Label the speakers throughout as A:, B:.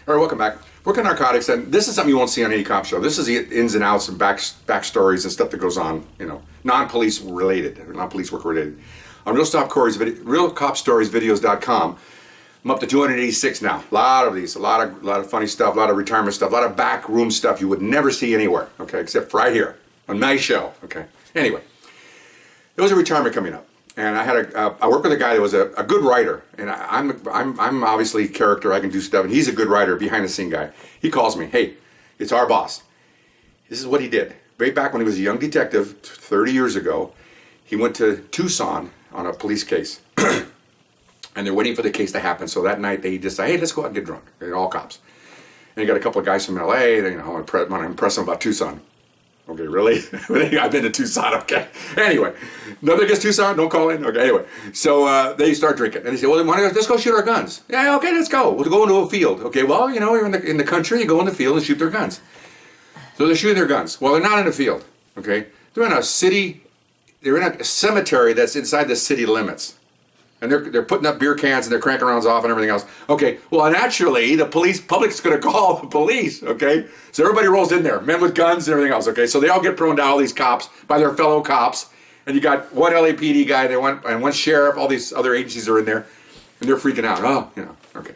A: All right, welcome back. Working narcotics, and this is something you won't see on any cop show. This is the ins and outs and backstories and stuff that goes on, non-police related, or non-police work related. On RealCopStoriesVideos.com, I'm up to 286 now. A lot of these, a lot of funny stuff, a lot of retirement stuff, a lot of backroom stuff you would never see anywhere, okay, except for right here on my show, okay. Anyway, there was a retirement coming up. And I worked with a guy that was a good writer, and I'm obviously character. I can do stuff, and he's a good writer, behind the scene guy. He calls me, hey, it's our boss. This is what he did. Way back when he was a young detective, 30 years ago, he went to Tucson on a police case, and they're waiting for the case to happen. So that night they decide, hey, let's go out and get drunk. They're all cops, and you got a couple of guys from LA. I want to impress them about Tucson. Okay, really? I've been to Tucson, okay. Anyway, nothing against Tucson, don't call in. Okay, anyway. So they start drinking. And they say, well, let's go shoot our guns. Yeah, okay, let's go. We'll go into a field. Okay, well, you're in the country, you go in the field and shoot their guns. So they're shooting their guns. Well, they're not in a field, okay? They're in a cemetery that's inside the city limits. And they're putting up beer cans and they're cranking rounds off and everything else. Okay, well, naturally, the public's going to call the police, okay? So everybody rolls in there, men with guns and everything else, okay? So they all get thrown down, all these cops, by their fellow cops. And you got one LAPD guy, and one sheriff, all these other agencies are in there. And they're freaking out. Okay.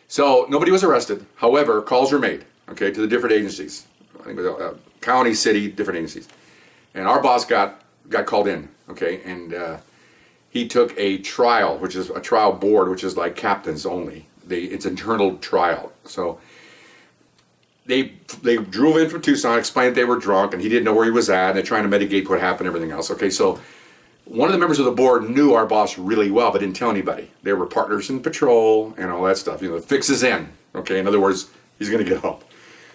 A: So nobody was arrested. However, calls were made, okay, to the different agencies. I think it was county, city, different agencies. And our boss got called in, okay? And he took a trial, which is a trial board, which is like captains only. It's internal trial. So they drove in from Tucson, explained they were drunk, and he didn't know where he was at, and they're trying to mitigate what happened and everything else. Okay, so one of the members of the board knew our boss really well, but didn't tell anybody. They were partners in patrol and all that stuff. The fix is in. Okay, in other words, he's going to get help.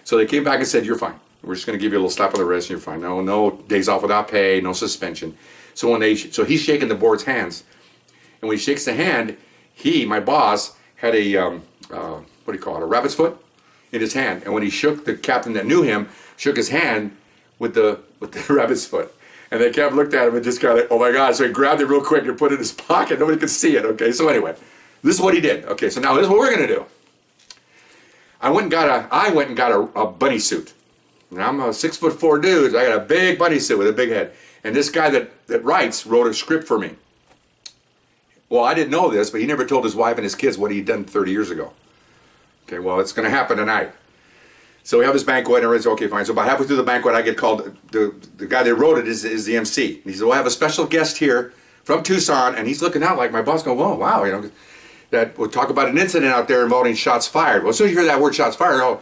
A: So they came back and said, you're fine. We're just going to give you a little slap on the wrist, and you're fine. No days off without pay, no suspension. So he's shaking the board's hands, and when he shakes the hand, my boss, had a a rabbit's foot in his hand, and when he shook, the captain that knew him shook his hand with the rabbit's foot, and the captain looked at him and just kind of like, oh my God! So he grabbed it real quick and put it in his pocket. Nobody could see it. Okay, so anyway, this is what he did. Okay, so now this is what we're gonna do. I went and got a bunny suit. Now I'm a 6'4" dude. I got a big bunny suit with a big head. And this guy that writes wrote a script for me. Well, I didn't know this, but he never told his wife and his kids what he'd done 30 years ago. Okay, well, it's going to happen tonight. So we have this banquet, and everyone's okay, fine. So about halfway through the banquet, I get called. The guy that wrote it is the MC. And he said, well, I have a special guest here from Tucson, and he's looking out like my boss going, whoa, wow, that we'll talk about an incident out there involving shots fired. Well, as soon as you hear that word shots fired,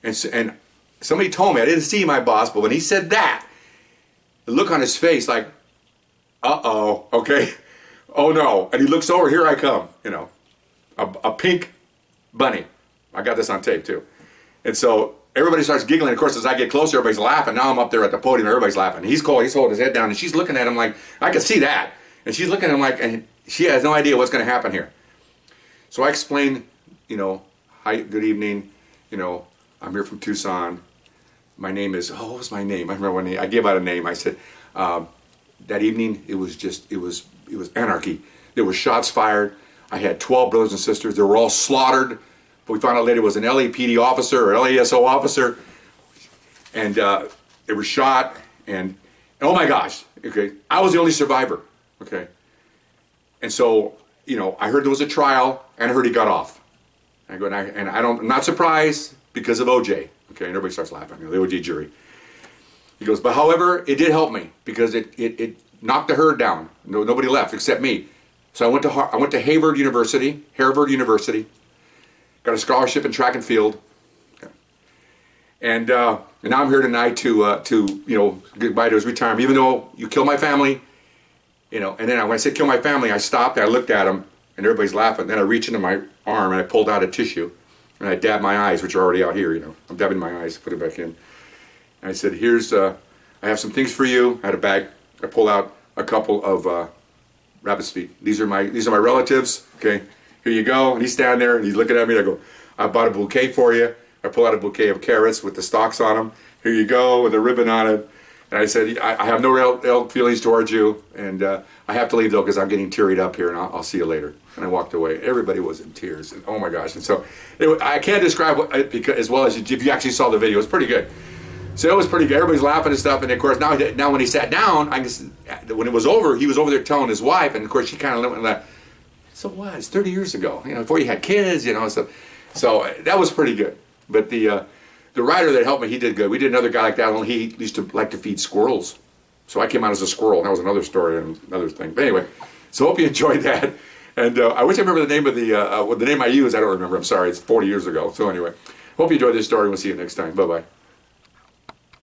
A: and somebody told me, I didn't see my boss, but when he said that, the look on his face like, uh-oh, okay, oh no. And he looks over, here I come, a pink bunny. I got this on tape too. And so everybody starts giggling. Of course, as I get closer, everybody's laughing. Now I'm up there at the podium, everybody's laughing. He's cold, he's holding his head down, and she's looking at him like, I can see that. And she's looking at him like, and she has no idea what's going to happen here. So I explained, hi, good evening, I'm here from Tucson. My name is, what was my name? I remember when I gave out a name. I said, that evening, it was anarchy. There were shots fired. I had 12 brothers and sisters. They were all slaughtered. But we found out later it was an LAPD officer or LASO officer. And they were shot. And oh my gosh, okay, I was the only survivor, okay. And so, I heard there was a trial, and I heard he got off. I'm not surprised because of OJ. Okay, and everybody starts laughing. The OJ jury. He goes, but however, it did help me because it knocked the herd down. Nobody left except me. So I went to Harvard University, got a scholarship in track and field, okay. And now I'm here tonight to goodbye to his retirement. Even though you killed my family, and then when I said kill my family, I stopped. I looked at him, and everybody's laughing. Then I reached into my arm and I pulled out a tissue. And I dabbed my eyes, which are already out here, I'm dabbing my eyes, put it back in. And I said, I have some things for you. I had a bag. I pulled out a couple of rabbit's feet. These are my relatives, okay? Here you go. And he's standing there, and he's looking at me, and I go, I bought a bouquet for you. I pull out a bouquet of carrots with the stalks on them. Here you go, with a ribbon on it. And I said, I have no real ill feelings towards you, and I have to leave though because I'm getting tearied up here, and I'll see you later. And I walked away. Everybody was in tears, and oh my gosh! And so I can't describe it because, as well as if you actually saw the video, it's pretty good. So it was pretty good. Everybody's laughing and stuff, and of course now when he sat down, when it was over, he was over there telling his wife, and of course she kind of went and laughed. So what? It's 30 years ago, before you had kids, So that was pretty good. But the writer that helped me, he did good. We did another guy like that, only he used to like to feed squirrels. So I came out as a squirrel. That was another story and another thing. But anyway, so hope you enjoyed that. And I wish I remember the name of the name I used. I don't remember. I'm sorry. It's 40 years ago. So anyway, hope you enjoyed this story. We'll see you next time. Bye-bye.